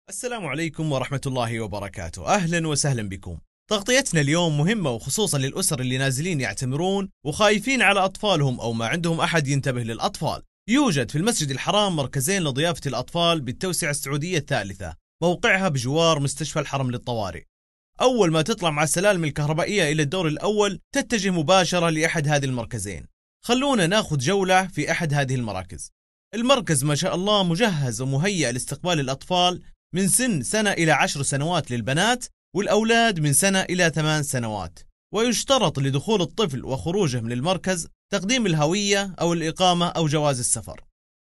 السلام عليكم ورحمة الله وبركاته. أهلا وسهلا بكم. تغطيتنا اليوم مهمة وخصوصا للأسر اللي نازلين يعتمرون وخايفين على أطفالهم أو ما عندهم أحد ينتبه للأطفال. يوجد في المسجد الحرام مركزين لضيافة الأطفال بالتوسعة السعودية الثالثة، موقعها بجوار مستشفى الحرم للطوارئ. أول ما تطلع مع السلالم الكهربائية إلى الدور الأول تتجه مباشرة لأحد هذه المركزين. خلونا ناخذ جولة في أحد هذه المراكز. المركز ما شاء الله مجهز ومهيأ لاستقبال الأطفال من سن سنة إلى 10 سنوات للبنات، والأولاد من سنة إلى 8 سنوات. ويشترط لدخول الطفل وخروجه من المركز تقديم الهوية أو الإقامة أو جواز السفر.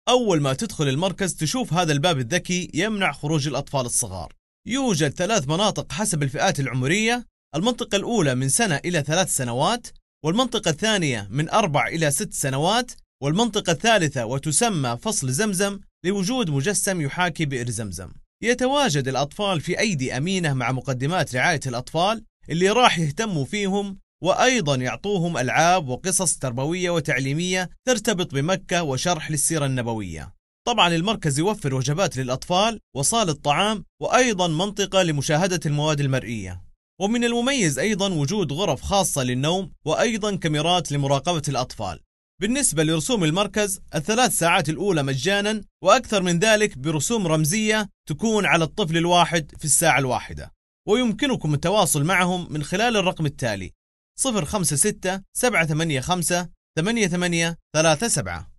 أول ما تدخل المركز تشوف هذا الباب الذكي يمنع خروج الأطفال الصغار. يوجد 3 مناطق حسب الفئات العمرية. المنطقة الأولى من سنة إلى 3 سنوات، والمنطقة الثانية من 4 إلى 6 سنوات، والمنطقة الثالثة وتسمى فصل زمزم لوجود مجسم يحاكي بئر زمزم. يتواجد الأطفال في أيدي أمينة مع مقدمات رعاية الأطفال اللي راح يهتموا فيهم، وأيضا يعطوهم ألعاب وقصص تربوية وتعليمية ترتبط بمكة وشرح للسيرة النبوية. طبعا المركز يوفر وجبات للأطفال وصالة طعام وأيضا منطقة لمشاهدة المواد المرئية. ومن المميز أيضا وجود غرف خاصة للنوم وأيضا كاميرات لمراقبة الأطفال. بالنسبة لرسوم المركز، ال3 ساعات الأولى مجانا، وأكثر من ذلك برسوم رمزية تكون على الطفل الواحد في الساعة الواحدة. ويمكنكم التواصل معهم من خلال الرقم التالي: 056 785 8837.